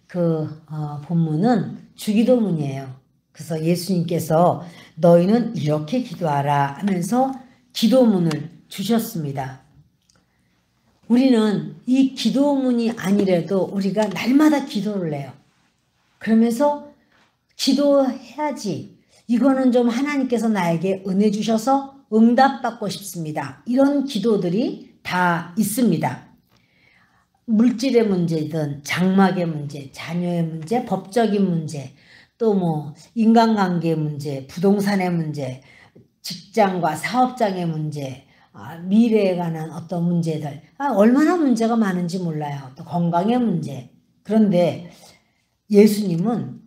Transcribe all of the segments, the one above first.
본문은 주기도문이에요. 그래서 예수님께서 너희는 이렇게 기도하라 하면서 기도문을 주셨습니다. 우리는 이 기도문이 아니래도 우리가 날마다 기도를 해요. 그러면서 기도해야지. 이거는 좀 하나님께서 나에게 은혜 주셔서 응답받고 싶습니다. 이런 기도들이 다 있습니다. 물질의 문제든 장막의 문제, 자녀의 문제, 법적인 문제, 또 뭐 인간관계의 문제, 부동산의 문제, 직장과 사업장의 문제, 미래에 관한 어떤 문제들, 얼마나 문제가 많은지 몰라요. 또 건강의 문제. 그런데 예수님은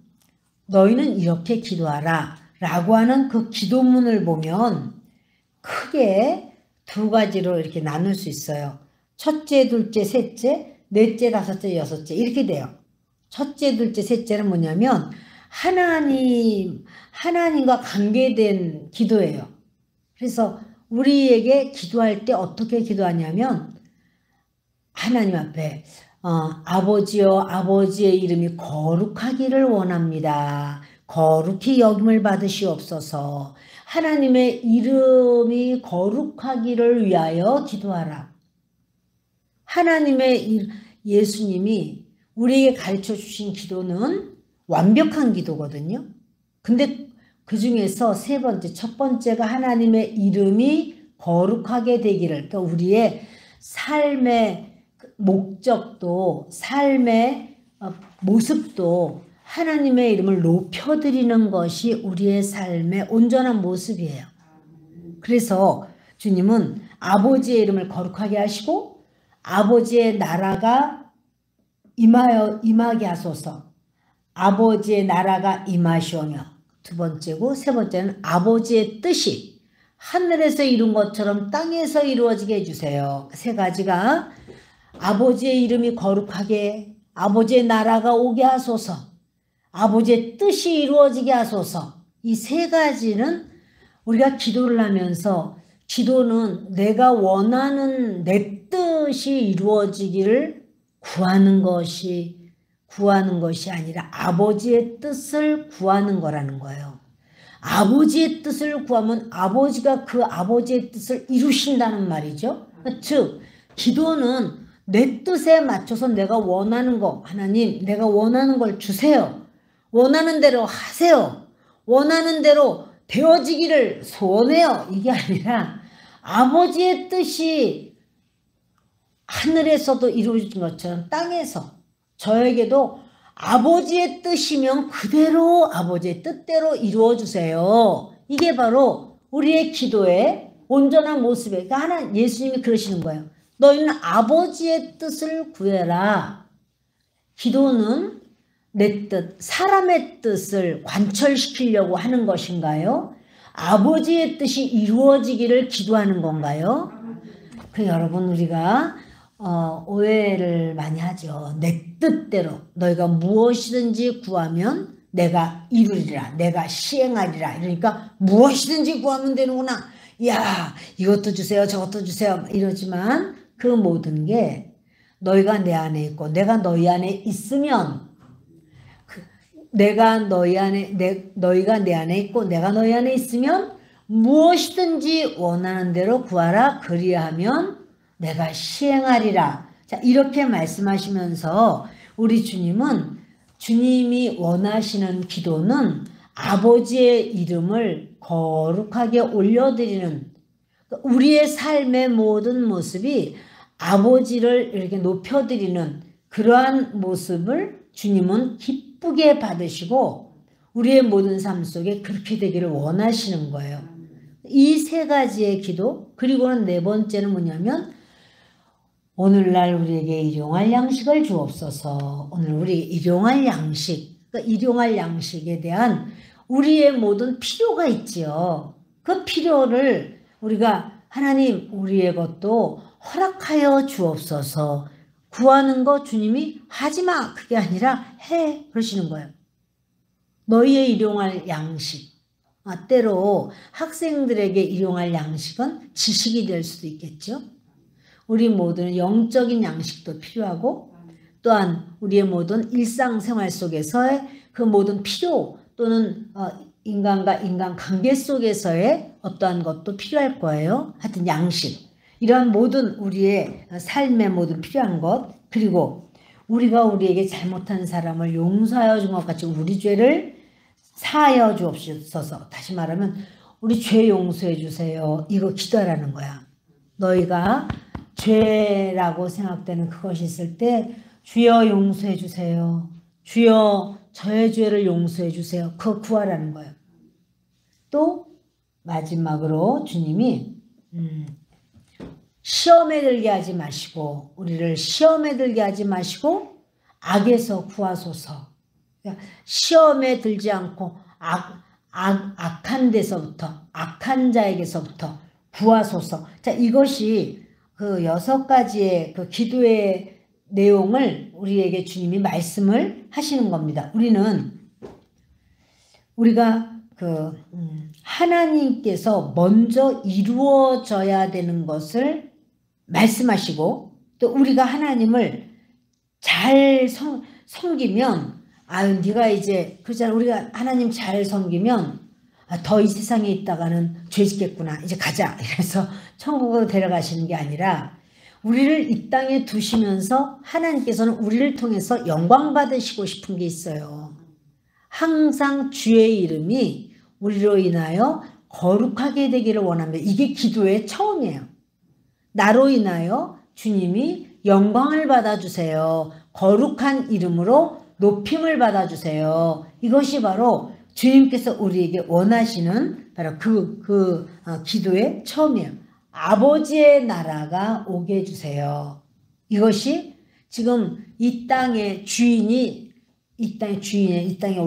너희는 이렇게 기도하라 라고 하는 그 기도문을 보면 크게 두 가지로 이렇게 나눌 수 있어요. 첫째, 둘째, 셋째, 넷째, 다섯째, 여섯째 이렇게 돼요. 첫째, 둘째, 셋째는 뭐냐면 하나님과 관계된 기도예요. 그래서 우리에게 기도할 때 어떻게 기도하냐면 하나님 앞에 아버지여 아버지의 이름이 거룩하기를 원합니다. 거룩히 여김을 받으시옵소서. 하나님의 이름이 거룩하기를 위하여 기도하라. 예수님이 우리에게 가르쳐 주신 기도는 완벽한 기도거든요. 근데 그 중에서 첫 번째가 하나님의 이름이 거룩하게 되기를, 그러니까 우리의 삶의 목적도 삶의 모습도 하나님의 이름을 높여드리는 것이 우리의 삶의 온전한 모습이에요. 그래서 주님은 아버지의 이름을 거룩하게 하시고 아버지의 나라가 임하게 하소서. 아버지의 나라가 임하시오며, 두 번째고 세 번째는 아버지의 뜻이 하늘에서 이룬 것처럼 땅에서 이루어지게 해주세요. 세 가지가 아버지의 이름이 거룩하게, 아버지의 나라가 오게 하소서, 아버지의 뜻이 이루어지게 하소서. 이 세 가지는 우리가 기도를 하면서, 기도는 내가 원하는 내 뜻이 이루어지기를 구하는 것이 아니라 아버지의 뜻을 구하는 거라는 거예요. 아버지의 뜻을 구하면 아버지가 그 아버지의 뜻을 이루신다는 말이죠. 즉 기도는 내 뜻에 맞춰서 내가 원하는 거, 하나님 내가 원하는 걸 주세요. 원하는 대로 하세요. 원하는 대로 되어지기를 소원해요. 이게 아니라 아버지의 뜻이 하늘에서도 이루어진 것처럼 땅에서 저에게도 아버지의 뜻이면 그대로 아버지의 뜻대로 이루어주세요. 이게 바로 우리의 기도의 온전한 모습이에요. 그러니까 예수님이 그러시는 거예요. 너희는 아버지의 뜻을 구해라. 기도는 내 뜻, 사람의 뜻을 관철시키려고 하는 것인가요? 아버지의 뜻이 이루어지기를 기도하는 건가요? 여러분 우리가 오해를 많이 하죠. 내 뜻대로 너희가 무엇이든지 구하면 내가 이루리라, 내가 시행하리라. 이러니까 무엇이든지 구하면 되는구나. 야, 이것도 주세요, 저것도 주세요 이러지만 그 모든 게 너희가 내 안에 있고 내가 너희 안에 있으면, 너희가 내 안에 있고 내가 너희 안에 있으면 무엇이든지 원하는 대로 구하라. 그리하면 내가 시행하리라. 자, 이렇게 말씀하시면서 우리 주님이 원하시는 기도는 아버지의 이름을 거룩하게 올려드리는, 우리의 삶의 모든 모습이 아버지를 이렇게 높여드리는 그러한 모습을 주님은 기쁘게 받으시고 우리의 모든 삶 속에 그렇게 되기를 원하시는 거예요. 이 세 가지의 기도, 그리고는 네 번째는 뭐냐면 오늘날 우리에게 일용할 양식을 주옵소서. 오늘 우리 일용할 양식, 그러니까 일용할 양식에 대한 우리의 모든 필요가 있지요. 그 필요를 우리가 하나님 우리의 것도 허락하여 주옵소서. 구하는 거 주님이 하지마 그게 아니라 해 그러시는 거예요. 너희의 일용할 양식, 때로 학생들에게 일용할 양식은 지식이 될 수도 있겠죠. 우리 모두는 영적인 양식도 필요하고 또한 우리의 모든 일상생활 속에서의 그 모든 필요 또는 인간과 인간 관계 속에서의 어떠한 것도 필요할 거예요. 하여튼 양식. 이러한 모든 우리의 삶의 모든 필요한 것, 그리고 우리가 우리에게 잘못한 사람을 용서하여 준 것 같이 우리 죄를 사하여 주옵소서. 다시 말하면 우리 죄 용서해 주세요. 이거 기도하라는 거야. 너희가 죄라고 생각되는 그것이 있을 때 주여 용서해 주세요. 주여 저의 죄를 용서해 주세요. 그거 구하라는 거예요. 또 마지막으로 주님이 시험에 들게 하지 마시고 우리를 시험에 들게 하지 마시고 악에서 구하소서. 시험에 들지 않고 악한 데서부터 악한 자에게서부터 구하소서. 자, 이것이 그 6가지의 그 기도의 내용을 우리에게 주님이 말씀을 하시는 겁니다. 우리가 그 하나님께서 먼저 이루어져야 되는 것을 말씀하시고 또 우리가 하나님을 잘 섬기면 아유 네가 이제 그렇잖아. 우리가 하나님 잘 섬기면 더 이 세상에 있다가는 죄 짓겠구나. 이제 가자. 이래서 천국으로 데려가시는 게 아니라 우리를 이 땅에 두시면서 하나님께서는 우리를 통해서 영광 받으시고 싶은 게 있어요. 항상 주의 이름이 우리로 인하여 거룩하게 되기를 원합니다. 이게 기도의 처음이에요. 나로 인하여 주님이 영광을 받아주세요. 거룩한 이름으로 높임을 받아주세요. 이것이 바로 주님께서 우리에게 원하시는 바로 기도의 처음이에요. 아버지의 나라가 오게 해주세요. 이것이 지금 이 땅의 주인이 이 땅의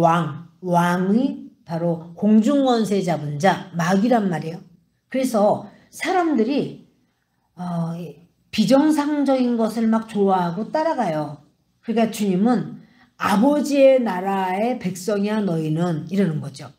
왕이 바로 공중권세 잡은 자 마귀란 말이에요. 그래서 사람들이 비정상적인 것을 막 좋아하고 따라가요. 그러니까 주님은 아버지의 나라의 백성이야 너희는 이러는 거죠.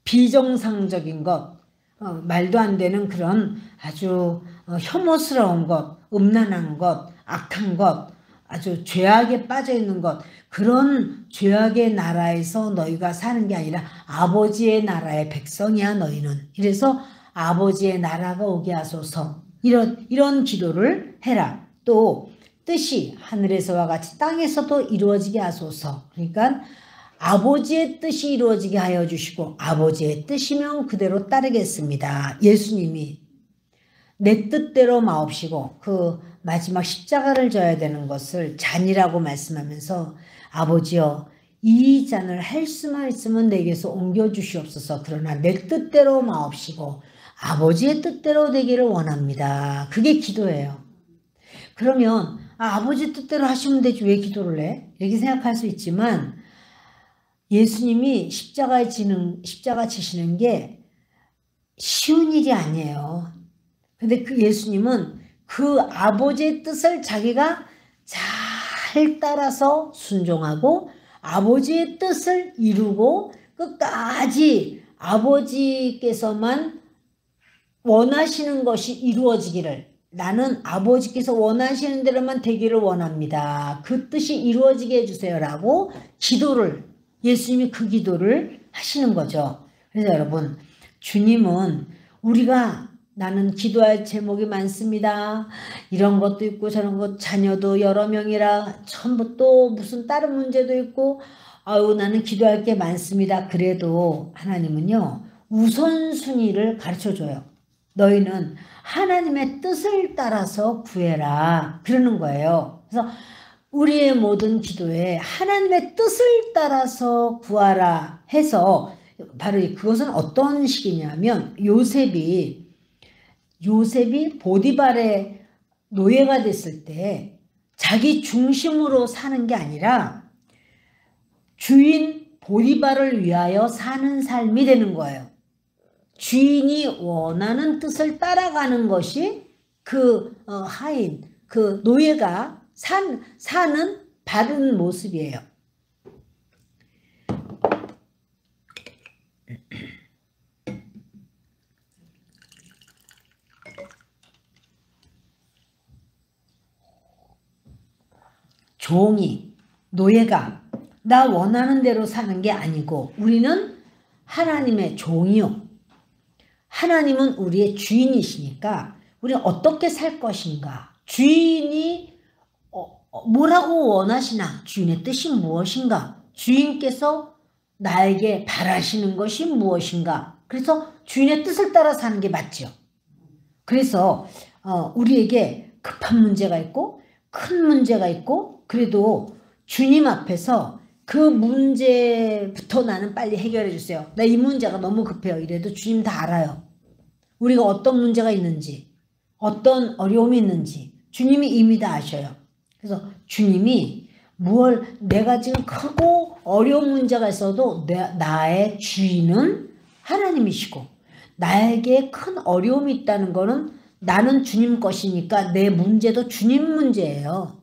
비정상적인 것, 말도 안 되는 그런 아주 혐오스러운 것, 음란한 것, 악한 것, 아주 죄악에 빠져있는 것, 그런 죄악의 나라에서 너희가 사는 게 아니라 아버지의 나라의 백성이야 너희는. 이래서 아버지의 나라가 오게 하소서. 이런 기도를 해라. 또 뜻이 하늘에서와 같이 땅에서도 이루어지게 하소서. 그러니까 아버지의 뜻이 이루어지게 하여 주시고 아버지의 뜻이면 그대로 따르겠습니다. 예수님이 내 뜻대로 마옵시고 그 마지막 십자가를 져야 되는 것을 잔이라고 말씀하면서 아버지여 이 잔을 할 수만 있으면 내게서 옮겨주시옵소서. 그러나 내 뜻대로 마옵시고 아버지의 뜻대로 되기를 원합니다. 그게 기도예요. 그러면 아버지 뜻대로 하시면 되지 왜 기도를 해? 이렇게 생각할 수 있지만 예수님이 십자가 지시는 게 쉬운 일이 아니에요. 근데 그 예수님은 그 아버지의 뜻을 자기가 잘 따라서 순종하고 아버지의 뜻을 이루고 끝까지 아버지께서만 원하시는 것이 이루어지기를 나는 아버지께서 원하시는 대로만 되기를 원합니다. 그 뜻이 이루어지게 해주세요 라고 예수님이 그 기도를 하시는 거죠. 그래서 여러분 주님은 나는 기도할 제목이 많습니다. 이런 것도 있고 저런 것 자녀도 여러 명이라 전부 또 무슨 다른 문제도 있고 나는 기도할 게 많습니다. 그래도 하나님은요 우선순위를 가르쳐줘요. 너희는 하나님의 뜻을 따라서 구해라 그러는 거예요. 그래서 우리의 모든 기도에 하나님의 뜻을 따라서 구하라 해서 바로 그것은 어떤 식이냐면 요셉이 보디발의 노예가 됐을 때 자기 중심으로 사는 게 아니라 주인 보디발을 위하여 사는 삶이 되는 거예요. 주인이 원하는 뜻을 따라가는 것이 그 하인, 그 노예가 사는 바른 모습이에요. 종이, 노예가 나 원하는 대로 사는 게 아니고 우리는 하나님의 종이요. 하나님은 우리의 주인이시니까 우리는 어떻게 살 것인가? 주인이 뭐라고 원하시나? 주인의 뜻이 무엇인가? 주인께서 나에게 바라시는 것이 무엇인가? 그래서 주인의 뜻을 따라 사는 게 맞죠. 그래서 우리에게 급한 문제가 있고 큰 문제가 있고 그래도 주님 앞에서 그 문제부터 나는 빨리 해결해 주세요. 나 이 문제가 너무 급해요. 이래도 주님 다 알아요. 우리가 어떤 문제가 있는지 어떤 어려움이 있는지 주님이 이미 다 아셔요. 그래서 주님이 내가 지금 크고 어려운 문제가 있어도 나의 주인은 하나님이시고 나에게 큰 어려움이 있다는 거는 나는 주님 것이니까 내 문제도 주님 문제예요.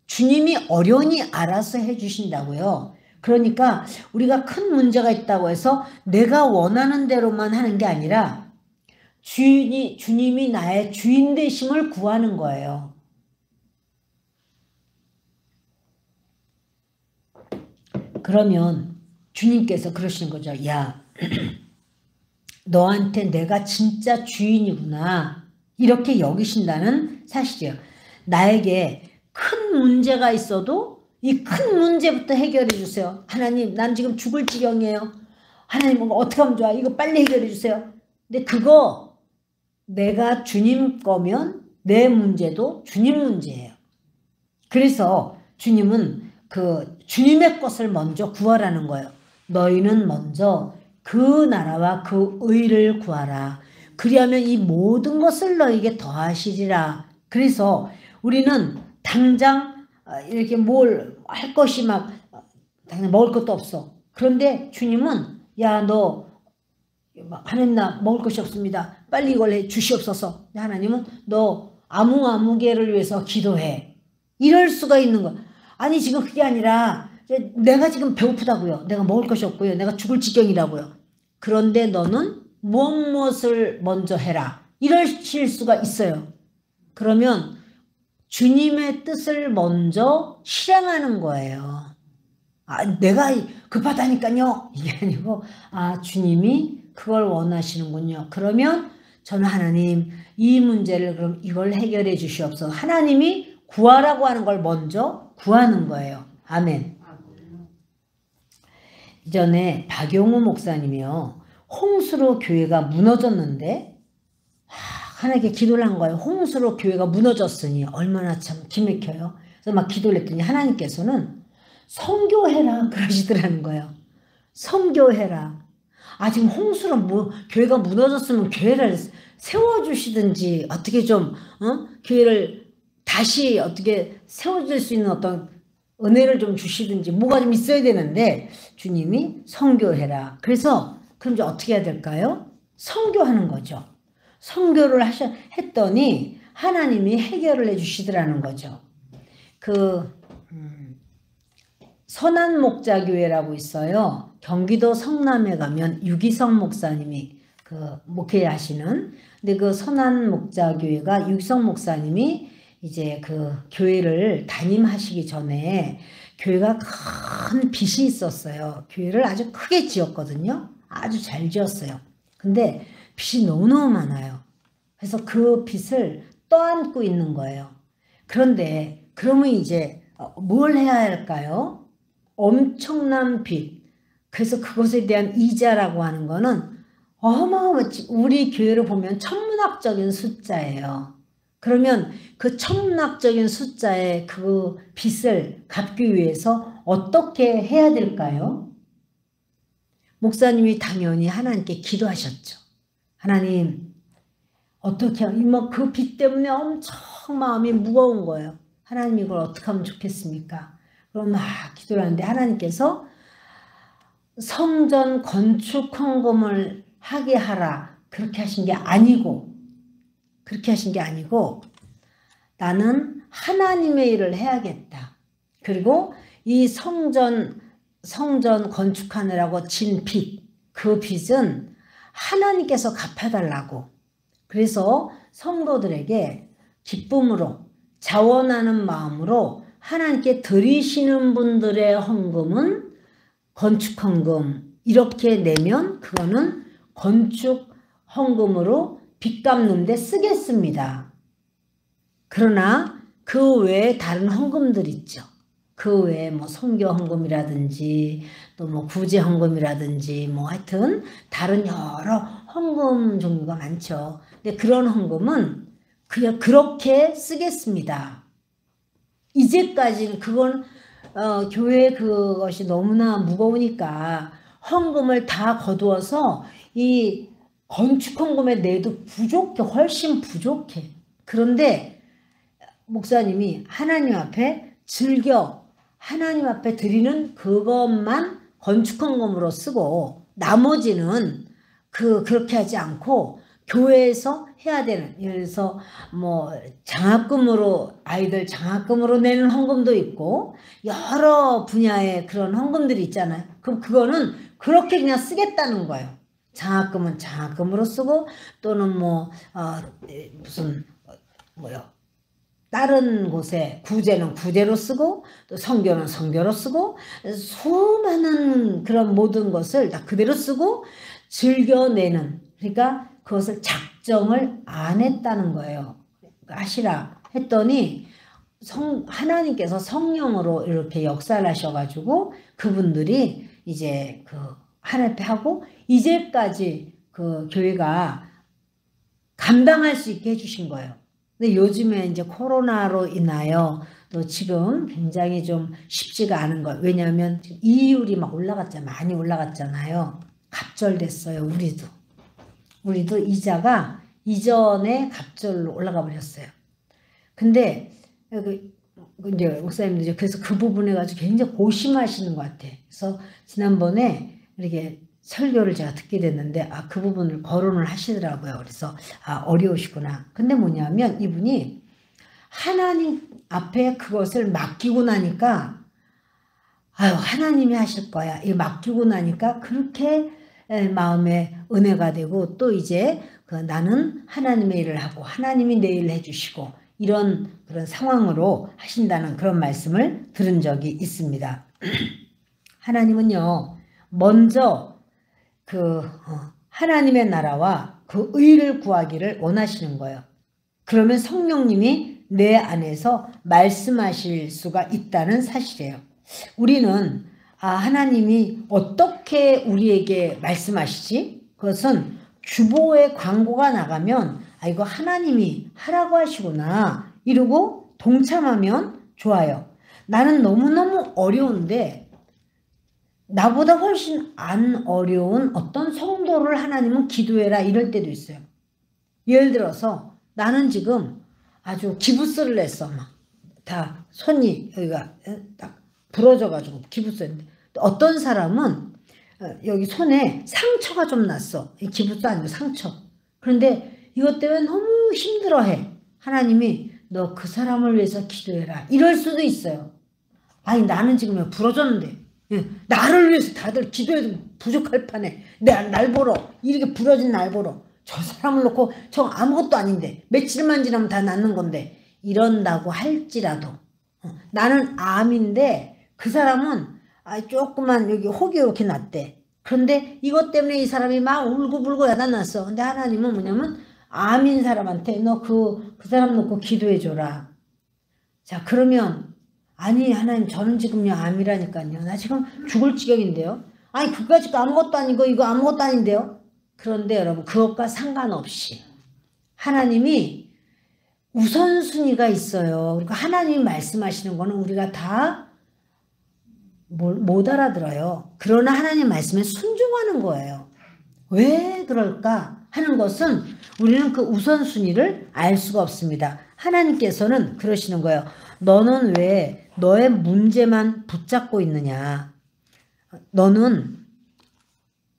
주님이 어련히 알아서 해주신다고요. 그러니까 우리가 큰 문제가 있다고 해서 내가 원하는 대로만 하는 게 아니라 주님이 나의 주인 되심을 구하는 거예요. 그러면 주님께서 그러시는 거죠. 야, 너한테 내가 진짜 주인이구나. 이렇게 여기신다는 사실이에요. 나에게 큰 문제가 있어도 이 큰 문제부터 해결해 주세요. 하나님, 난 지금 죽을 지경이에요. 하나님, 어떻게 하면 좋아? 이거 빨리 해결해 주세요. 근데 그거 내가 주님 거면 내 문제도 주님 문제예요. 그래서 주님은 주님의 것을 먼저 구하라는 거예요. 너희는 먼저 그 나라와 그 의를 구하라. 그리하면 이 모든 것을 너에게 더하시리라. 그래서 우리는 당장 이렇게 뭘 할 것이 당장 먹을 것도 없어. 그런데 주님은 야, 너 하나님 나 먹을 것이 없습니다. 빨리 이걸 해 주시옵소서. 하나님은 너 아무개를 위해서 기도해. 이럴 수가 있는 거야. 아니 지금 그게 아니라 내가 지금 배고프다고요. 내가 먹을 것이 없고요. 내가 죽을 지경이라고요. 그런데 너는 무엇을 먼저 해라. 이러실 수가 있어요. 그러면 주님의 뜻을 먼저 실행하는 거예요. 내가 급하다니까요. 이게 아니고 주님이 그걸 원하시는군요. 그러면 저는 하나님 이 문제를 그럼 이걸 해결해 주시옵소서. 하나님이 구하라고 하는 걸 먼저 구하는 거예요. 아멘. 이전에 박용우 목사님이요. 홍수로 교회가 무너졌는데 하나님께 기도를 한 거예요. 홍수로 교회가 무너졌으니 얼마나 참 기맥혀요. 그래서 막 기도를 했더니 하나님께서는 선교해라 그러시더라는 거예요. 선교해라. 지금 홍수로 교회가 무너졌으면 교회를 세워주시든지 어떻게 좀 교회를 다시 어떻게 세워줄 수 있는 어떤 은혜를 좀 주시든지 뭐가 좀 있어야 되는데 주님이 선교해라. 그래서 그럼 이제 어떻게 해야 될까요? 선교하는 거죠. 선교를 했더니 하나님이 해결을 해주시더라는 거죠. 선한목자교회라고 있어요. 경기도 성남에 가면 유기성 목사님이 목회하시는. 근데 그 선한목자교회가 유기성 목사님이 이제 교회를 담임하시기 전에 교회가 큰 빚이 있었어요. 교회를 아주 크게 지었거든요. 아주 잘 지었어요. 근데 빚이 너무너무 많아요. 그래서 그 빚을 떠안고 있는 거예요. 그런데 그러면 이제 뭘 해야 할까요? 엄청난 빚. 그래서 그것에 대한 이자라고 하는 거는 어마어마하지. 우리 교회를 보면 천문학적인 숫자예요. 그러면 그 천문학적인 숫자의 그 빚을 갚기 위해서 어떻게 해야 될까요? 목사님이 당연히 하나님께 기도하셨죠. 하나님, 어떻게 하면 그 빚 때문에 엄청 마음이 무거운 거예요. 하나님 이걸 어떻게 하면 좋겠습니까? 그럼 막 기도를 하는데 하나님께서 성전 건축 헌금을 하게 하라. 그렇게 하신 게 아니고 나는 하나님의 일을 해야겠다. 그리고 이 성전 건축하느라고 진 빚, 그 빚은 하나님께서 갚아달라고. 그래서 성도들에게 기쁨으로 자원하는 마음으로 하나님께 드리시는 분들의 헌금은 건축 헌금 이렇게 내면 그거는 건축 헌금으로 빚 갚는 데 쓰겠습니다. 그러나 그 외에 다른 헌금들 있죠. 그 외에 뭐 선교 헌금이라든지 또 뭐 구제 헌금이라든지 뭐 하여튼 다른 여러 헌금 종류가 많죠. 근데 그런 헌금은 그냥 그렇게 쓰겠습니다. 이제까지는 그건 교회 그것이 너무나 무거우니까 헌금을 다 거두어서 이 건축 헌금에 내도 부족해. 훨씬 부족해. 그런데 목사님이 하나님 앞에 즐겨 하나님 앞에 드리는 그것만 건축 헌금으로 쓰고 나머지는 그렇게 하지 않고 교회에서 해야 되는, 예를 들어서 뭐 장학금으로 아이들 장학금으로 내는 헌금도 있고 여러 분야의 그런 헌금들이 있잖아요. 그럼 그거는 그렇게 그냥 쓰겠다는 거예요. 장학금은 장학금으로 쓰고 또는 뭐 무슨 뭐요 다른 곳에 구제는 구제로 쓰고 또 선교는 선교로 쓰고 수많은 그런 모든 것을 다 그대로 쓰고 즐겨내는, 그러니까 그것을 작정을 안 했다는 거예요. 하시라 했더니 하나님께서 성령으로 이렇게 역사를 하셔가지고 그분들이 이제 하나님 앞에 하고 이제까지 그 교회가 감당할 수 있게 해주신 거예요. 근데 요즘에 이제 코로나로 인하여 또 지금 굉장히 좀 쉽지가 않은 거예요. 왜냐하면 이율이 막 올라갔잖아요. 많이 올라갔잖아요. 갑절됐어요. 우리도 이자가 이전에 갑절로 올라가 버렸어요. 근데 이제 목사님들 그래서 그 부분에 가지고 굉장히 고심하시는 것 같아. 그래서 지난번에 이렇게 설교를 제가 듣게 됐는데 그 부분을 거론을 하시더라고요. 그래서 어려우시구나. 근데 뭐냐면 이분이 하나님 앞에 그것을 맡기고 나니까 하나님이 하실 거야. 이 맡기고 나니까 그렇게 마음에 은혜가 되고 또 이제 나는 하나님의 일을 하고 하나님이 내 일을 해주시고 이런 그런 상황으로 하신다는 그런 말씀을 들은 적이 있습니다. 하나님은요 먼저 하나님의 나라와 그 의를 구하기를 원하시는 거예요. 그러면 성령님이 내 안에서 말씀하실 수가 있다는 사실이에요. 우리는 하나님이 어떻게 우리에게 말씀하시지? 그것은 주보에 광고가 나가면 이거 하나님이 하라고 하시구나 이러고 동참하면 좋아요. 나는 너무너무 어려운데 나보다 훨씬 안 어려운 어떤 성도를 하나님은 기도해라 이럴 때도 있어요. 예를 들어서 나는 지금 아주 기부스를 냈어. 막 다 손이 여기가 딱 부러져가지고 기부스였는데 어떤 사람은 여기 손에 상처가 좀 났어. 기부스 아니고 상처. 그런데 이것 때문에 너무 힘들어해. 하나님이 너 그 사람을 위해서 기도해라 이럴 수도 있어요. 아니 나는 지금 부러졌는데 나를 위해서 다들 기도해도 부족할 판에 날 보러 이렇게 부러진 날 보러 저 사람을 놓고 저 아무것도 아닌데 며칠만 지나면 다 낫는 건데 이런다고 할지라도 나는 암인데 그 사람은 조그만 여기 혹이 이렇게 났대. 그런데 이것 때문에 이 사람이 막 울고불고 야단났어. 근데 하나님은 뭐냐면 암인 사람한테 너 그 사람 놓고 기도해줘라. 자 그러면 아니 하나님 저는 지금요 암이라니까요. 나 지금 죽을 지경인데요. 아니 그까짓 거 아무것도 아니고 이거 아무것도 아닌데요. 그런데 여러분 그것과 상관없이 하나님이 우선순위가 있어요. 그러니까 하나님이 말씀하시는 거는 우리가 다 못 알아들어요. 그러나 하나님 말씀에 순종하는 거예요. 왜 그럴까 하는 것은 우리는 그 우선순위를 알 수가 없습니다. 하나님께서는 그러시는 거예요. 너는 왜 너의 문제만 붙잡고 있느냐. 너는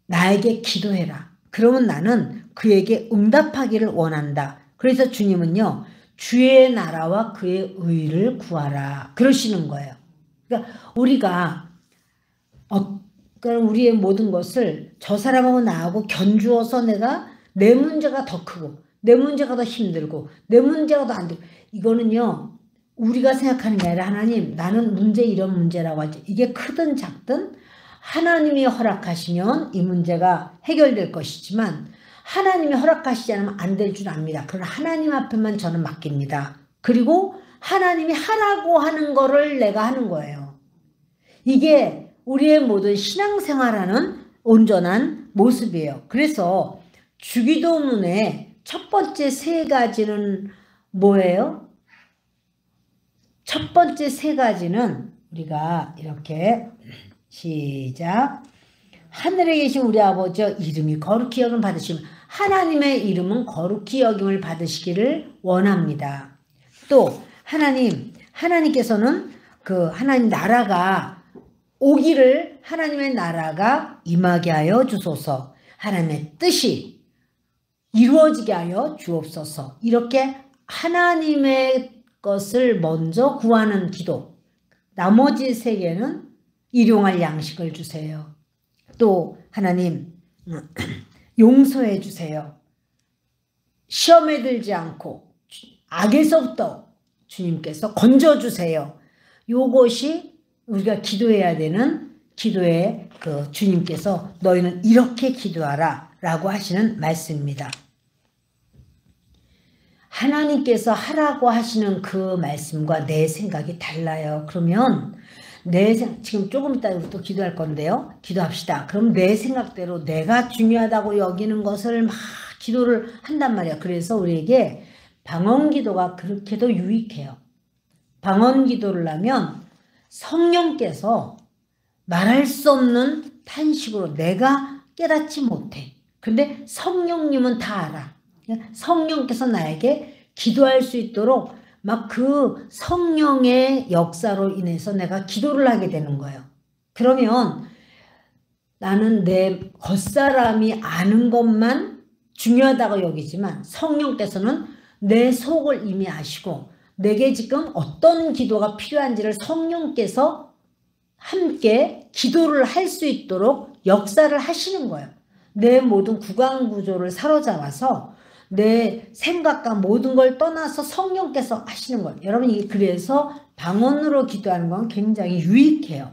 나에게 기도해라. 그러면 나는 그에게 응답하기를 원한다. 그래서 주님은요. 주의 나라와 그의 의를 구하라. 그러시는 거예요. 그러니까 우리가 우리의 모든 것을 저 사람하고 나하고 견주어서 내가 내 문제가 더 크고 내 문제가 더 힘들고 내 문제가 더 안 되고 이거는요. 우리가 생각하는 게 아니라 하나님 나는 문제 이런 문제라고 하지. 이게 크든 작든 하나님이 허락하시면 이 문제가 해결될 것이지만 하나님이 허락하시지 않으면 안 될 줄 압니다. 그러나 하나님 앞에만 저는 맡깁니다. 그리고 하나님이 하라고 하는 거를 내가 하는 거예요. 이게 우리의 모든 신앙생활하는 온전한 모습이에요. 그래서 주기도문의 첫 번째 세 가지는 뭐예요? 첫 번째 세 가지는 우리가 이렇게 시작. 하늘에 계신 우리 아버지여 이름이 거룩히 여김을 받으시면 하나님의 이름은 거룩히 여김을 받으시기를 원합니다. 또 하나님께서는 그 하나님 나라가 오기를 하나님의 나라가 임하게 하여 주소서. 하나님의 뜻이 이루어지게 하여 주옵소서. 이렇게 하나님의 것을 먼저 구하는 기도. 나머지 세 개는 일용할 양식을 주세요. 또 하나님 용서해 주세요. 시험에 들지 않고 악에서부터 주님께서 건져주세요. 요것이 우리가 기도해야 되는 기도의 그 주님께서 너희는 이렇게 기도하라 라고 하시는 말씀입니다. 하나님께서 하라고 하시는 그 말씀과 내 생각이 달라요. 그러면 지금 조금 이따 우리 또 기도할 건데요. 기도합시다. 그럼 내 생각대로 내가 중요하다고 여기는 것을 막 기도를 한단 말이야. 그래서 우리에게 방언기도가 그렇게도 유익해요. 방언기도를 하면 성령께서 말할 수 없는 탄식으로 내가 깨닫지 못해. 근데 성령님은 다 알아. 성령께서 나에게 기도할 수 있도록 막 그 성령의 역사로 인해서 내가 기도를 하게 되는 거예요. 그러면 나는 내 겉사람이 아는 것만 중요하다고 여기지만 성령께서는 내 속을 이미 아시고 내게 지금 어떤 기도가 필요한지를 성령께서 함께 기도를 할 수 있도록 역사를 하시는 거예요. 내 모든 구강구조를 사로잡아서 내 생각과 모든 걸 떠나서 성령께서 하시는 거예요. 여러분, 그래서 방언으로 기도하는 건 굉장히 유익해요.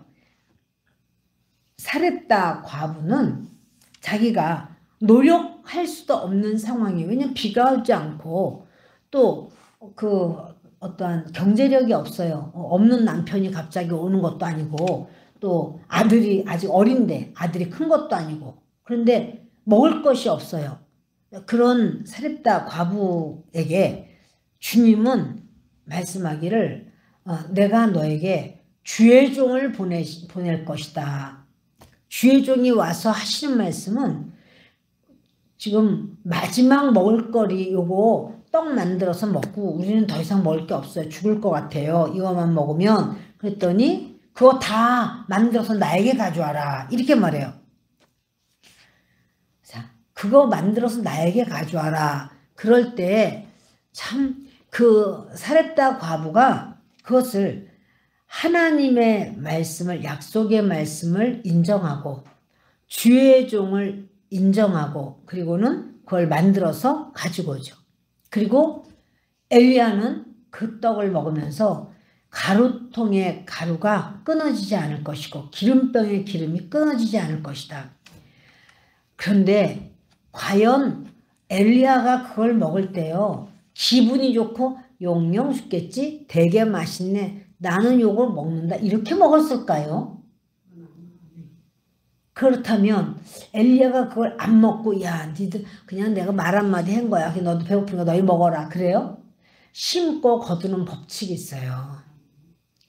사렙다 과부는 자기가 노력할 수도 없는 상황이에요. 왜냐면 비가 오지 않고 또 그 어떠한 경제력이 없어요. 없는 남편이 갑자기 오는 것도 아니고 또 아들이 아직 어린데 아들이 큰 것도 아니고 그런데 먹을 것이 없어요. 그런 사렙다 과부에게 주님은 말씀하기를 내가 너에게 주의 종을 보낼 것이다. 주의 종이 와서 하시는 말씀은 지금 마지막 먹을거리 요거 떡 만들어서 먹고 우리는 더 이상 먹을 게 없어요. 죽을 것 같아요. 이거만 먹으면. 그랬더니 그거 다 만들어서 나에게 가져와라. 이렇게 말해요. 자, 그거 만들어서 나에게 가져와라. 그럴 때 참 그 사렙다 과부가 그것을 하나님의 말씀을 약속의 말씀을 인정하고 주의 종을 인정하고 그리고는 그걸 만들어서 가지고 오죠. 그리고 엘리야는 그 떡을 먹으면서 가루통의 가루가 끊어지지 않을 것이고 기름병의 기름이 끊어지지 않을 것이다. 그런데 과연 엘리야가 그걸 먹을 때요. 기분이 좋고 용용 죽겠지? 되게 맛있네. 나는 요걸 먹는다. 이렇게 먹었을까요? 그렇다면 엘리야가 그걸 안 먹고 야 니들 그냥 내가 말 한마디 한 거야. 너도 배고프니까 너희 먹어라. 그래요? 심고 거두는 법칙이 있어요.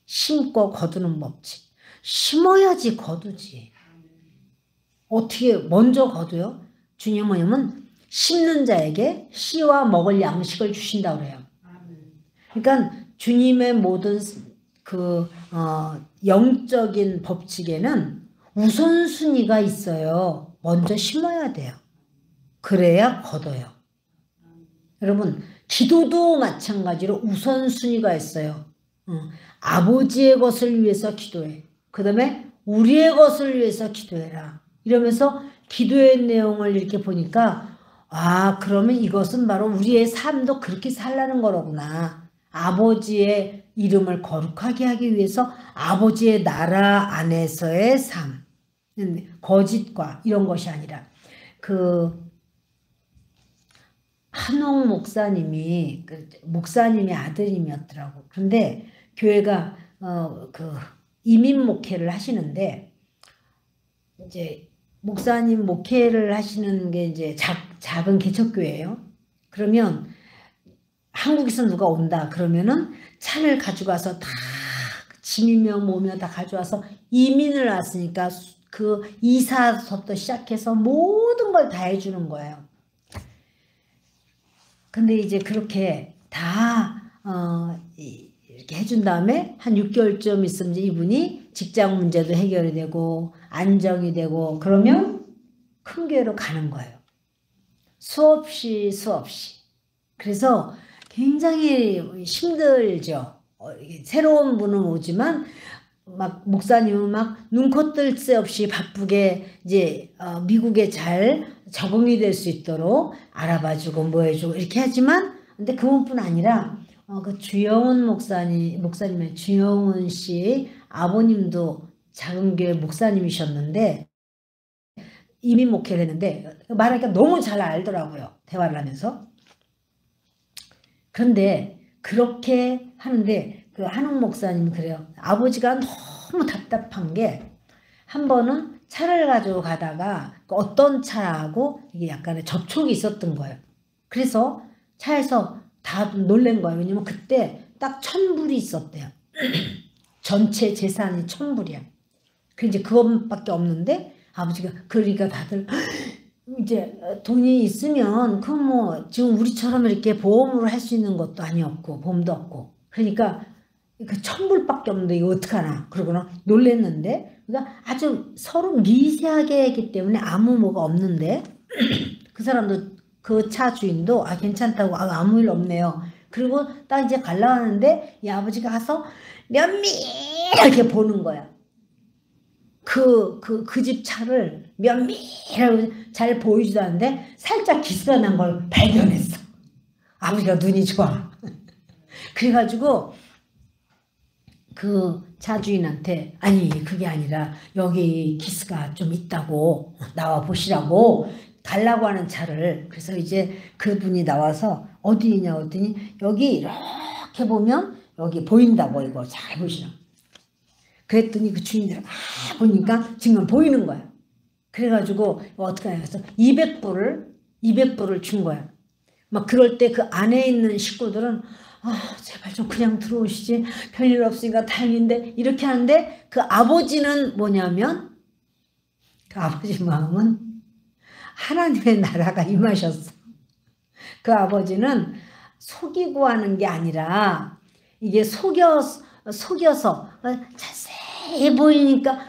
심고 거두는 법칙. 심어야지 거두지. 어떻게 먼저 거두요? 주님은 심는 자에게 씨와 먹을 양식을 주신다고 그래요. 그러니까 주님의 모든 영적인 법칙에는 우선순위가 있어요. 먼저 심어야 돼요. 그래야 거둬요. 여러분, 기도도 마찬가지로 우선순위가 있어요. 아버지의 것을 위해서 기도해. 그 다음에 우리의 것을 위해서 기도해라. 이러면서 기도의 내용을 이렇게 보니까 그러면 이것은 바로 우리의 삶도 그렇게 살라는 거로구나. 아버지의 이름을 거룩하게 하기 위해서 아버지의 나라 안에서의 삶, 거짓과 이런 것이 아니라 한옥 목사님이 목사님의 아들님이었더라고. 그런데 교회가 이민 목회를 하시는데 이제 목사님 목회를 하시는 게 이제 작은 개척교회예요. 그러면 한국에서 누가 온다 그러면은 차를 가져가서 다 짐이며 뭐며 다 가져와서 이민을 왔으니까 그 이사서부터 시작해서 모든 걸 다 해주는 거예요. 근데 이제 그렇게 다 이렇게 해준 다음에 한 6개월쯤 있으면 이분이 직장 문제도 해결이 되고 안정이 되고 그러면 큰 교회로 가는 거예요. 수없이. 그래서 굉장히 힘들죠. 새로운 분은 오지만 막 목사님은 막 눈코 뜰 새 없이 바쁘게 이제 미국에 잘 적응이 될 수 있도록 알아봐주고 뭐 해주고 이렇게 하지만 근데 그분뿐 아니라 그 주영훈 목사님의 주영훈 씨 아버님도 작은 교회 목사님이셨는데 이민 목회를 했는데 말하니까 너무 잘 알더라고요. 대화를 하면서. 그런데 그렇게 하는데 그 한옥 목사님 그래요. 아버지가 너무 답답한 게 한 번은 차를 가지고 가다가 어떤 차하고 이게 약간의 접촉이 있었던 거예요. 그래서 차에서 다 놀란 거예요. 왜냐면 그때 딱 1,000불이 있었대요. 전체 재산이 1,000불이야. 그 이제 그것밖에 없는데 아버지가 그러니까 다들 이제 돈이 있으면 그 뭐 지금 우리처럼 이렇게 보험으로 할 수 있는 것도 아니었고 보험도 없고 그러니까 그 1,000불밖에 없는데 이거 어떡하나 그러거나 놀랬는데 그러니까 아주 서로 미세하게 했기 때문에 아무 뭐가 없는데 그 사람도 그 차 주인도 괜찮다고 아무 일 없네요. 그리고 딱 이제 갈라 하는데 이 아버지가 가서 면밀하게 보는 거야. 그 집 차를 면밀하게 잘 보이지도 않는데 살짝 기스가 난 걸 발견했어. 아버지가 눈이 좋아. 그래가지고 그 차 주인한테 아니 그게 아니라 여기 기스가 좀 있다고 나와 보시라고 달라고 하는 차를 그래서 이제 그분이 나와서 어디 있냐고 했더니 여기 이렇게 보면 여기 보인다고 이거 잘 보시라고. 그랬더니 그 주인들 보니까 정말 보이는 거야. 그래가지고 어떻게 하냐 해서 200불을 준 거야. 막 그럴 때 그 안에 있는 식구들은 제발 좀 그냥 들어오시지 별일 없으니까 다행인데 이렇게 하는데 그 아버지는 뭐냐면 그 아버지 마음은 하나님의 나라가 임하셨어. 그 아버지는 속이고 하는 게 아니라 이게 속여서 자세히 보이니까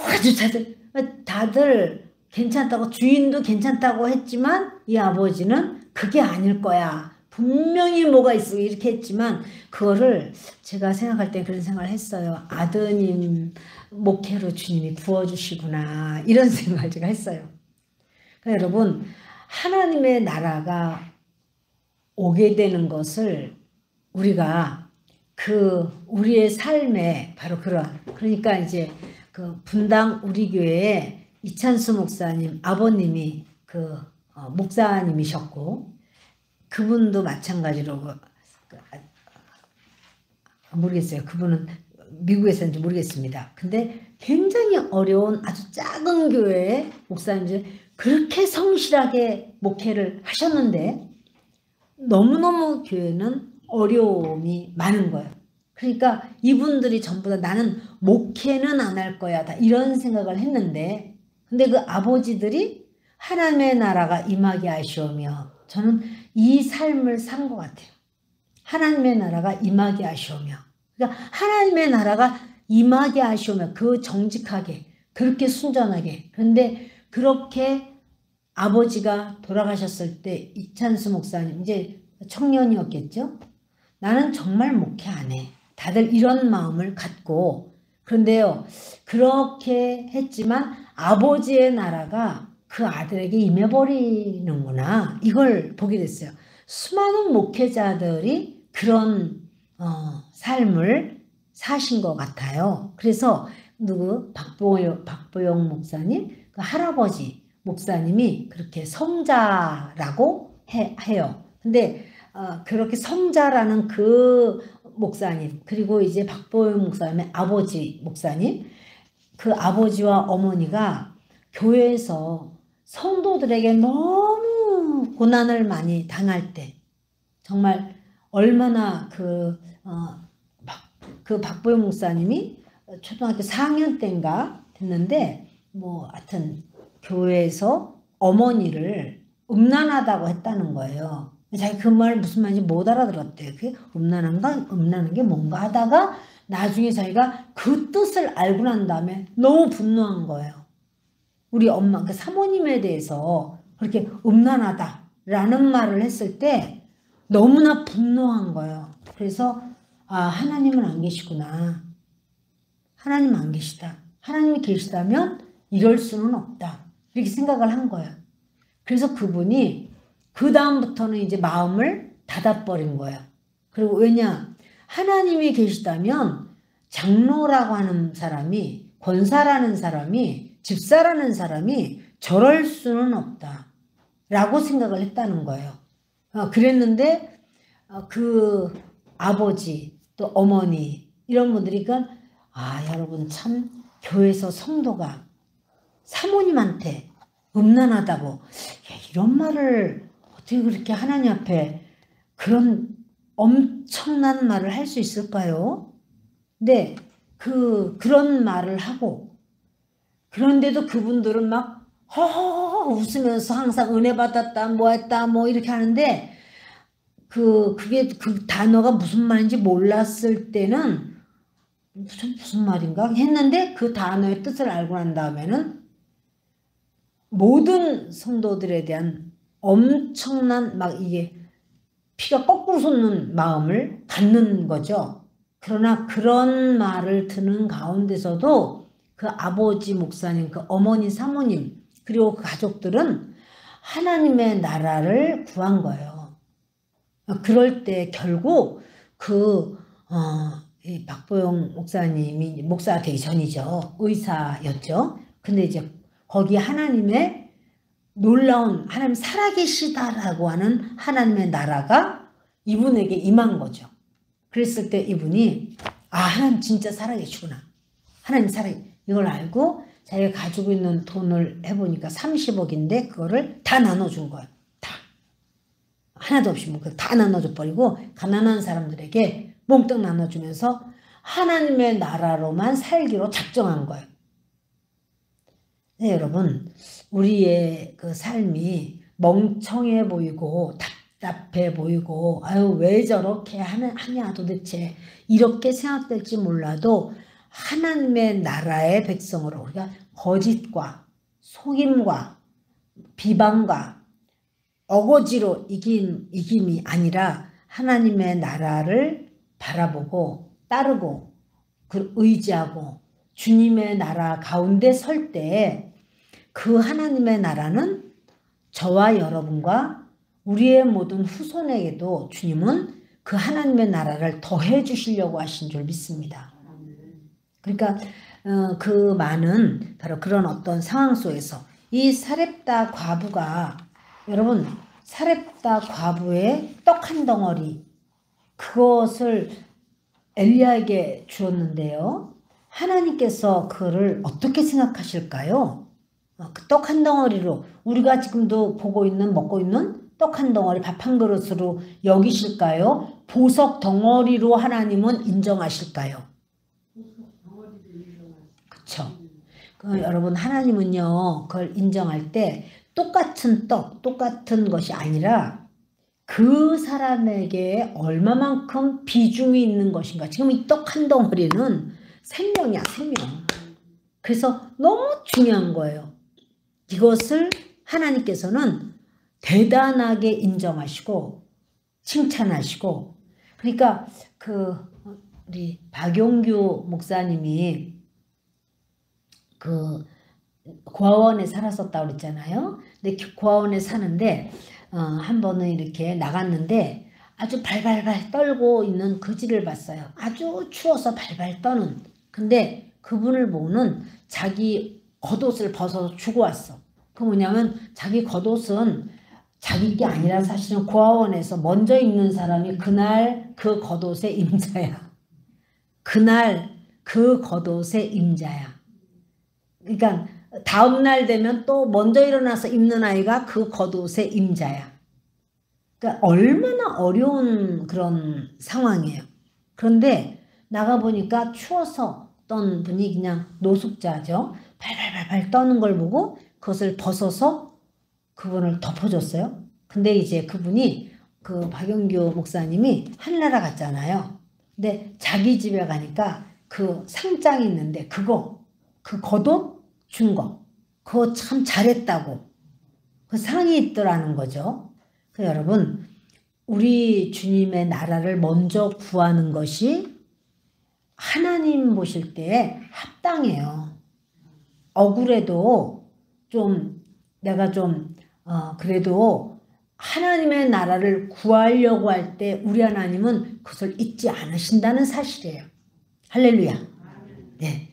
아주 자세히 다들 괜찮다고 주인도 괜찮다고 했지만 이 아버지는 그게 아닐 거야. 분명히 뭐가 있어 이렇게 했지만 그거를 제가 생각할 때 그런 생각을 했어요. 아드님 목회로 주님이 부어주시구나 이런 생각을 제가 했어요. 그러니까 여러분 하나님의 나라가 오게 되는 것을 우리가 우리의 삶에 바로 그러니까 이제 그 분당 우리 교회에 이찬수 목사님 아버님이 목사님이셨고 그분도 마찬가지로 모르겠어요. 그분은 미국에서인지 모르겠습니다. 근데 굉장히 어려운 아주 작은 교회의 목사님들 그렇게 성실하게 목회를 하셨는데 너무너무 교회는 어려움이 많은 거예요. 그러니까 이분들이 전부 다 나는 목회는 안 할 거야 다 이런 생각을 했는데 근데 그 아버지들이 하나님의 나라가 임하게 하시오며 저는 이 삶을 산 것 같아요. 하나님의 나라가 임하게 하시오며 그러니까 하나님의 나라가 임하게 하시오며 그 정직하게 그렇게 순전하게 그런데 그렇게 아버지가 돌아가셨을 때 이찬수 목사님 이제 청년이었겠죠. 나는 정말 목회 안 해. 다들 이런 마음을 갖고 그런데요. 그렇게 했지만 아버지의 나라가 그 아들에게 임해버리는구나. 이걸 보게 됐어요. 수많은 목회자들이 그런 삶을 사신 것 같아요. 그래서 박보영 목사님, 그 할아버지 목사님이 그렇게 성자라고 해요. 근데 그렇게 성자라는 그 목사님, 그리고 이제 박보영 목사님의 아버지 목사님, 그 아버지와 어머니가 교회에서 성도들에게 너무 고난을 많이 당할 때 정말 얼마나 그 박보영 목사님이 초등학교 4학년 때인가 됐는데 뭐 하여튼 교회에서 어머니를 음란하다고 했다는 거예요. 자기 그 말 무슨 말인지 못 알아들었대요. 그게 음란한 게 뭔가 하다가 나중에 자기가 그 뜻을 알고 난 다음에 너무 분노한 거예요. 우리 엄마, 그 사모님에 대해서 그렇게 음란하다라는 말을 했을 때 너무나 분노한 거예요. 그래서 하나님은 안 계시구나. 하나님은 안 계시다. 하나님이 계시다면 이럴 수는 없다. 이렇게 생각을 한 거예요. 그래서 그분이 그 다음부터는 이제 마음을 닫아버린 거예요. 그리고 왜냐? 하나님이 계시다면 장로라고 하는 사람이, 권사라는 사람이, 집사라는 사람이 저럴 수는 없다. 라고 생각을 했다는 거예요. 그랬는데 그 아버지 또 어머니 이런 분들이 여러분 참 교회에서 성도가 사모님한테 음란하다고 이런 말을 어떻게 그렇게 하나님 앞에 그런 엄청난 말을 할 수 있을까요? 근데 그런 말을 하고 그런데도 그분들은 막 허허허 웃으면서 항상 은혜 받았다 뭐 했다 뭐 이렇게 하는데 그게 그 단어가 무슨 말인지 몰랐을 때는 무슨 말인가 했는데 그 단어의 뜻을 알고 난 다음에는 모든 성도들에 대한 엄청난 막 이게 피가 거꾸로 솟는 마음을 갖는 거죠. 그러나 그런 말을 듣는 가운데서도 그 아버지 목사님, 그 어머니 사모님 그리고 그 가족들은 하나님의 나라를 구한 거예요. 그럴 때 결국 이 박보영 목사님이 목사가 되기 전이죠. 의사였죠. 근데 이제 거기 하나님의 놀라운 하나님 살아계시다라고 하는 하나님의 나라가 이분에게 임한 거죠. 그랬을 때 이분이 하나님 진짜 살아계시구나. 하나님 이걸 알고 자기가 가지고 있는 돈을 해보니까 30억인데 그거를 다 나눠준 거예요. 다. 하나도 없이 다 나눠줘 버리고 가난한 사람들에게 몽땅 나눠주면서 하나님의 나라로만 살기로 작정한 거예요. 네, 여러분, 우리의 그 삶이 멍청해 보이고 답답해 보이고 왜 저렇게 하냐 도대체 이렇게 생각될지 몰라도 하나님의 나라의 백성으로 우리가 거짓과 속임과 비방과 어거지로 이김이 아니라 하나님의 나라를 바라보고 따르고 의지하고 주님의 나라 가운데 설 때 그 하나님의 나라는 저와 여러분과 우리의 모든 후손에게도 주님은 그 하나님의 나라를 더해 주시려고 하신 줄 믿습니다. 그러니까 그 많은 바로 그런 어떤 상황 속에서 이 사렙다 과부가 여러분 사렙다 과부의 떡 한 덩어리 그것을 엘리야에게 주었는데요. 하나님께서 그를 어떻게 생각하실까요? 그 떡 한 덩어리로 우리가 지금도 먹고 있는 떡 한 덩어리 밥 한 그릇으로 여기실까요? 보석 덩어리로 하나님은 인정하실까요? 그렇죠. 여러분 하나님은요 그걸 인정할 때 똑같은 똑같은 것이 아니라 그 사람에게 얼마만큼 비중이 있는 것인가. 지금 이 떡 한 덩어리는 생명이야, 생명. 그래서 너무 중요한 거예요. 이것을 하나님께서는 대단하게 인정하시고 칭찬하시고 그러니까 우리 박용규 목사님이 고아원에 살았었다고 그랬잖아요. 근데 고아원에 사는데 한 번은 이렇게 나갔는데 아주 발발발 떨고 있는 그지를 봤어요. 아주 추워서 발발 떠는. 근데 그분을 보고는 자기 겉옷을 벗어서 주고 왔어. 그 뭐냐면 자기 겉옷은 자기 게 아니라 사실은 고아원에서 먼저 입는 사람이 그날 그 겉옷의 임자야. 그날 그 겉옷의 임자야. 그러니까 다음날 되면 또 먼저 일어나서 입는 아이가 그 겉옷의 임자야. 그러니까 얼마나 어려운 그런 상황이에요. 그런데 나가보니까 추워서 떤 분이 그냥 노숙자죠. 발발발발 떠는 걸 보고 그것을 벗어서 그분을 덮어줬어요. 근데 이제 그분이 그 박영규 목사님이 하늘나라 갔잖아요. 근데 자기 집에 가니까 그 상장이 있는데 그 겉옷 준 거. 그거 참 잘했다고. 그 상이 있더라는 거죠. 여러분, 우리 주님의 나라를 먼저 구하는 것이 하나님 보실 때 합당해요. 억울해도 내가 그래도 하나님의 나라를 구하려고 할 때 우리 하나님은 그것을 잊지 않으신다는 사실이에요. 할렐루야. 네.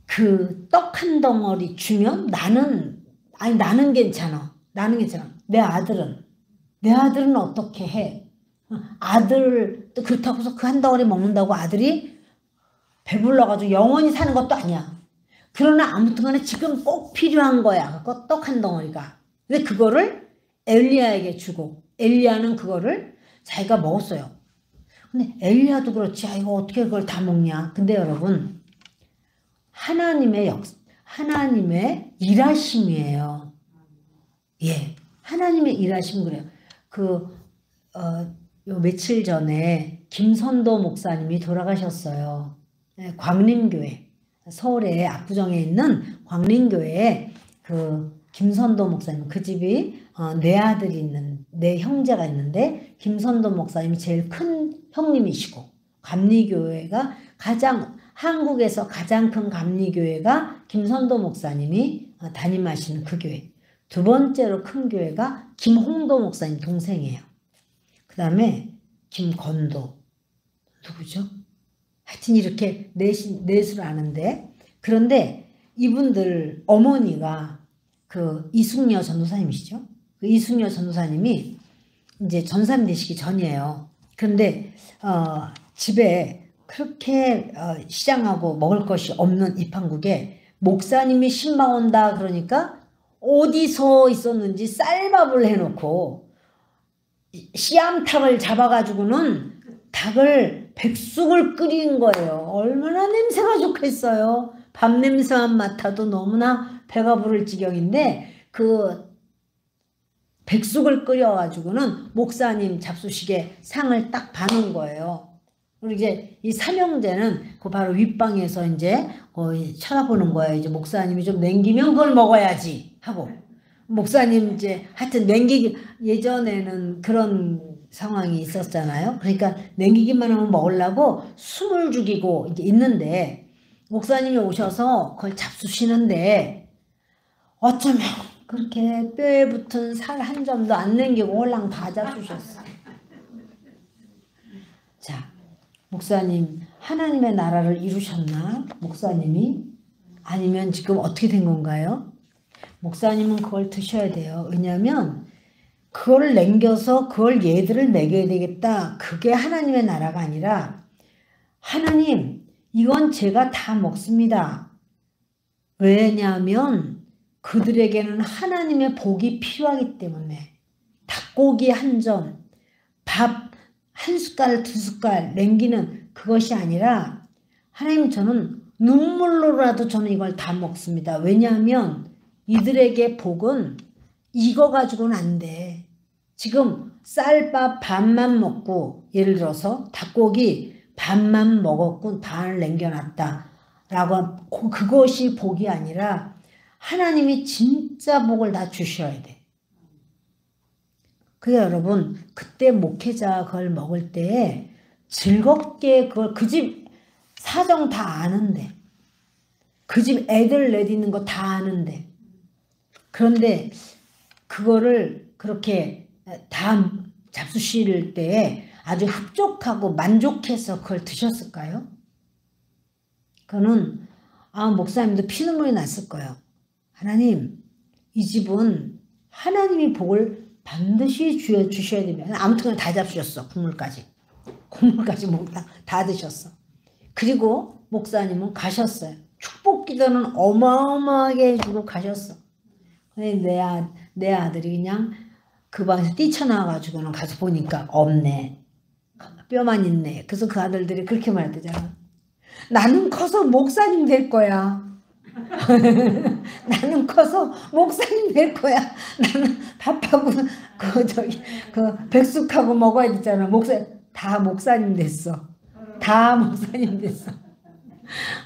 그 떡 한 덩어리 주면 나는 괜찮아. 나는 괜찮아. 내 아들은 어떻게 해? 아들, 그렇다고 해서 그 한 덩어리 먹는다고 아들이 배불러가지고 영원히 사는 것도 아니야. 그러나 아무튼 간에 지금 꼭 필요한 거야. 그 떡 한 덩어리가. 근데 그거를 엘리야에게 주고 엘리야는 그거를 자기가 먹었어요. 근데 엘리야도 그렇지. 이거 어떻게 그걸 다 먹냐. 근데 여러분, 하나님의 일하심이에요. 예. 하나님의 일하심 그래요. 요 며칠 전에 김선도 목사님이 돌아가셨어요. 광림교회. 서울의 압구정에 있는 광림교회에 그 김선도 목사님, 그 집이 네 형제가 있는데 김선도 목사님이 제일 큰 형님이시고 감리교회가 한국에서 가장 큰 감리교회가 김선도 목사님이 담임하시는 그 교회. 두 번째로 큰 교회가 김홍도 목사님 동생이에요. 그 다음에 김건도. 누구죠? 하여튼 이렇게 넷을 아는데, 그런데 이분들 어머니가 그 이숙녀 전도사님이시죠? 그 이숙녀 전도사님이 이제 전사님 되시기 전이에요. 그런데 집에 그렇게 시장하고 먹을 것이 없는 이판국에 목사님이 신방 온다 그러니까 어디서 있었는지 쌀밥을 해놓고 씨암탉을 잡아가지고는 백숙을 끓인 거예요. 얼마나 냄새가 좋겠어요. 밥 냄새만 맡아도 너무나 배가 부를 지경인데 그 백숙을 끓여가지고는 목사님 잡수식에 상을 딱 봐놓은 거예요. 그리고 이제 이 삼형제는 그 바로 윗방에서 이제 쳐다보는 거예요. 이제 목사님이 좀 남기면 그걸 먹어야지 하고. 목사님 이제 하여튼 예전에는 그런 상황이 있었잖아요. 그러니까 남기기만 하면 먹으려고 숨을 죽이고 이제 있는데 목사님이 오셔서 그걸 잡수시는데 어쩌면 그렇게 뼈에 붙은 살 한 점도 안 남기고 홀랑 다 잡수셨어요. 자, 목사님 하나님의 나라를 이루셨나? 목사님이? 아니면 지금 어떻게 된 건가요? 목사님은 그걸 드셔야 돼요. 왜냐하면 그걸 남겨서 그걸 얘들을 먹여야 되겠다. 그게 하나님의 나라가 아니라 하나님 이건 제가 다 먹습니다. 왜냐하면 그들에게는 하나님의 복이 필요하기 때문에 닭고기 한 점, 밥 한 숟갈, 두 숟갈 남기는 그것이 아니라 하나님 저는 눈물로라도 저는 이걸 다 먹습니다. 왜냐하면 이들에게 복은 이거 가지고는 안 돼. 지금 쌀밥 반만 먹고 예를 들어서 닭고기 반만 먹었고 반을 남겨놨다. 라고 그것이 복이 아니라 하나님이 진짜 복을 다 주셔야 돼. 그래서 여러분 그때 목회자 그걸 먹을 때 즐겁게 그걸 그 집 사정 다 아는데 그 집 애들 내디는 거 다 아는데 그런데 그거를 그렇게 다 잡수실 때 아주 흡족하고 만족해서 그걸 드셨을까요? 그거는 목사님도 피눈물이 났을 거예요. 하나님, 이 집은 하나님이 복을 반드시 주셔야 되면 아무튼 다 잡수셨어. 국물까지 다 드셨어. 그리고 목사님은 가셨어요. 축복 기도는 어마어마하게 해주고 가셨어. 근데 내 아들이 그냥 그 방에서 뛰쳐나와가지고는 가서 보니까 없네. 뼈만 있네. 그래서 그 아들들이 그렇게 말했대잖아. 나는 커서 목사님 될 거야. 나는 커서 목사님 될 거야. 나는 밥하고 그 백숙하고 먹어야 되잖아. 다 목사님 됐어. 다 목사님 됐어.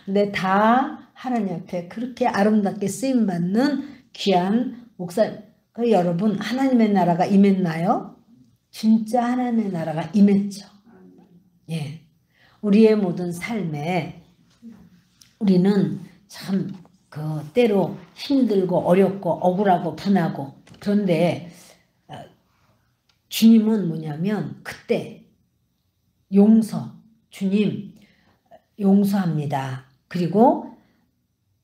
근데 다 하나님 앞에 그렇게 아름답게 쓰임받는 귀한 목사님. 여러분, 하나님의 나라가 임했나요? 진짜 하나님의 나라가 임했죠. 예. 우리의 모든 삶에 우리는 참 때로 힘들고 어렵고 억울하고 분하고, 그런데 주님은 뭐냐면 그때 주님 용서합니다. 그리고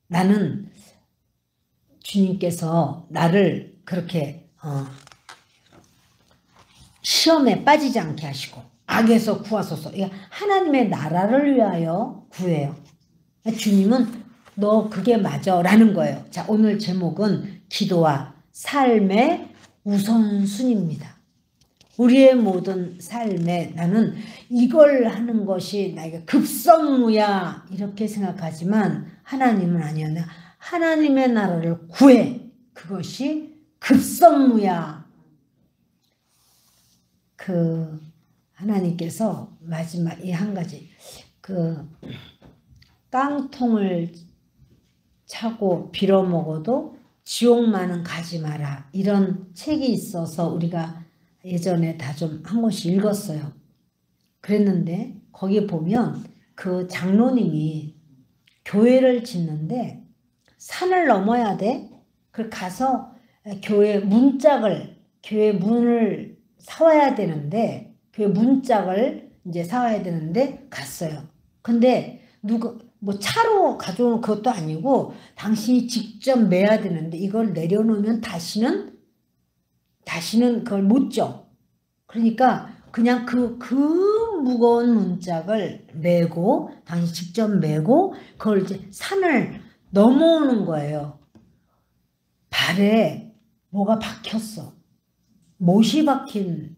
나는 주님께서 나를 그렇게 시험에 빠지지 않게 하시고 악에서 구하소서. 하나님의 나라를 위하여 구해요. 주님은 너 그게 맞아 라는 거예요. 자, 오늘 제목은 기도와 삶의 우선순위입니다. 우리의 모든 삶에 나는 이걸 하는 것이 나에게 급선무야 이렇게 생각하지만 하나님은 아니야. 하나님의 나라를 구해. 그것이 급선무야. 하나님께서 마지막 이 한 가지 깡통을 차고 빌어먹어도 지옥만은 가지 마라. 이런 책이 있어서 우리가 예전에 다 좀 한 번씩 읽었어요. 그랬는데 거기 보면 그 장로님이 교회를 짓는데 산을 넘어야 돼. 그걸 가서 교회 문을 사와야 되는데 교회 문짝을 이제 사와야 되는데 갔어요. 근데 차로 가져오는 것도 아니고 당신이 직접 매야 되는데 이걸 내려놓으면 다시는 그걸 못 줘. 그러니까 그냥 그 무거운 문짝을 메고 당신이 직접 메고 그걸 이제 산을 넘어오는 거예요. 발에 뭐가 박혔어. 못이 박힌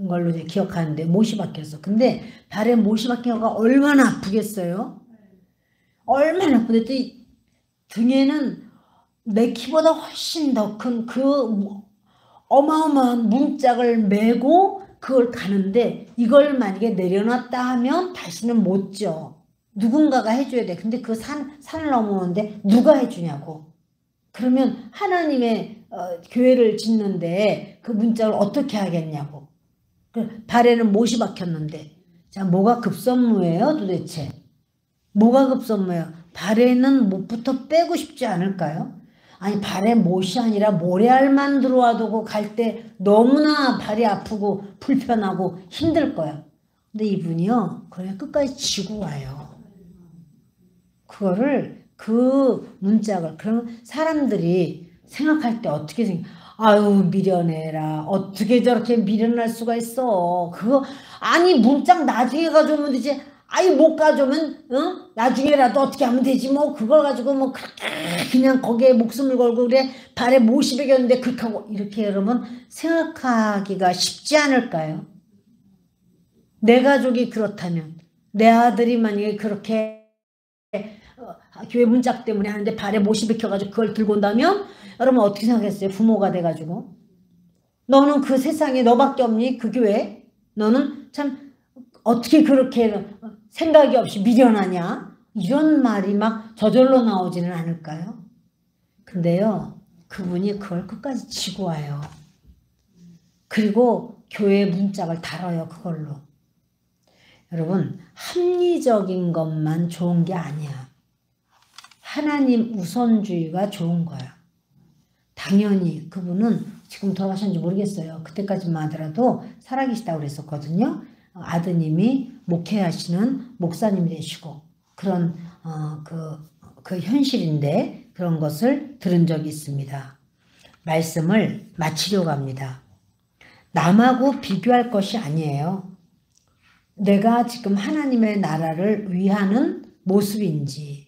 걸로 이제 기억하는데 못이 박혔어. 근데 발에 못이 박힌 거가 얼마나 아프겠어요? 얼마나 아픈데 등에는 내 키보다 훨씬 더 큰 어마어마한 문짝을 메고 그걸 가는데 이걸 만약에 내려놨다 하면 다시는 못 줘. 누군가가 해줘야 돼. 근데 그 산을 넘어오는데 누가 해주냐고. 그러면 하나님의 교회를 짓는데 그 문짝을 어떻게 하겠냐고. 발에는 못이 박혔는데. 자, 뭐가 급선무예요 도대체? 뭐가 급선무예요? 발에는 못부터 빼고 싶지 않을까요? 아니 발에 못이 아니라 모래알만 들어와도 갈 때 너무나 발이 아프고 불편하고 힘들 거야. 근데 이분이요 그냥 끝까지 지고 와요. 그거를 그 문짝을 그러면 사람들이 생각할 때 어떻게 아유 미련해라. 어떻게 저렇게 미련할 수가 있어. 아니 문짝 나중에 가져오면 되지. 아이 못 가져오면 나중에라도 어떻게 하면 되지 뭐 그걸 가지고 뭐 그냥 거기에 목숨을 걸고 그래 발에 못이 베겼는데 그렇게 하고 이렇게 여러분 생각하기가 쉽지 않을까요? 내 가족이 그렇다면 내 아들이 만약에 그렇게 교회 문짝 때문에 하는데 발에 못이 베껴가지고 그걸 들고 온다면 여러분 어떻게 생각했어요? 부모가 돼가지고 너는 그 세상에 너밖에 없니? 그 교회 너는 참 어떻게 그렇게 생각이 없이 미련하냐? 이런 말이 막 저절로 나오지는 않을까요? 근데요, 그분이 그걸 끝까지 지고 와요. 그리고 교회 문짝을 달아요, 그걸로. 여러분, 합리적인 것만 좋은 게 아니야. 하나님 우선주의가 좋은 거야. 당연히 그분은 지금 돌아가셨는지 모르겠어요. 그때까지만 하더라도 살아계시다고 그랬었거든요. 아드님이 목회하시는 목사님이 되시고 그런 그 현실인데 그런 것을 들은 적이 있습니다. 말씀을 마치려고 합니다. 남하고 비교할 것이 아니에요. 내가 지금 하나님의 나라를 위하는 모습인지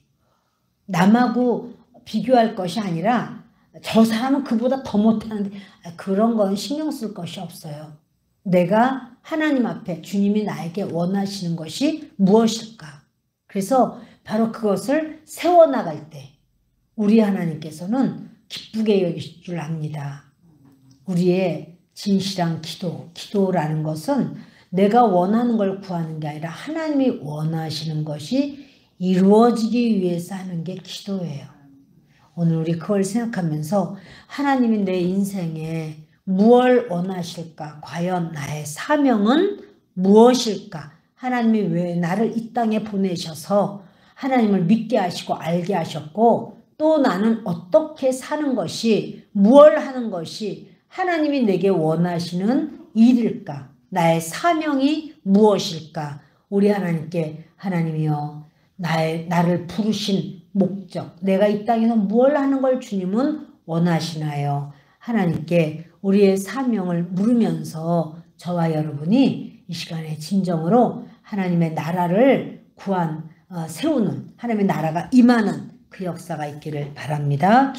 남하고 비교할 것이 아니라 저 사람은 그보다 더 못하는데 그런 건 신경 쓸 것이 없어요. 내가 하나님 앞에 주님이 나에게 원하시는 것이 무엇일까? 그래서 바로 그것을 세워나갈 때 우리 하나님께서는 기쁘게 여기실 줄 압니다. 우리의 진실한 기도라는 것은 내가 원하는 걸 구하는 게 아니라 하나님이 원하시는 것이 이루어지기 위해서 하는 게 기도예요. 오늘 우리 그걸 생각하면서 하나님이 내 인생에 무엇을 원하실까? 과연 나의 사명은 무엇일까? 하나님이 왜 나를 이 땅에 보내셔서 하나님을 믿게 하시고 알게 하셨고 또 나는 어떻게 사는 것이 무엇을 하는 것이 하나님이 내게 원하시는 일일까? 나의 사명이 무엇일까? 우리 하나님께 하나님이여 나를 부르신 목적 내가 이 땅에서 뭘 하는 걸 주님은 원하시나요? 하나님께 우리의 사명을 물으면서 저와 여러분이 이 시간에 진정으로 하나님의 나라를 세우는 하나님의 나라가 임하는 그 역사가 있기를 바랍니다.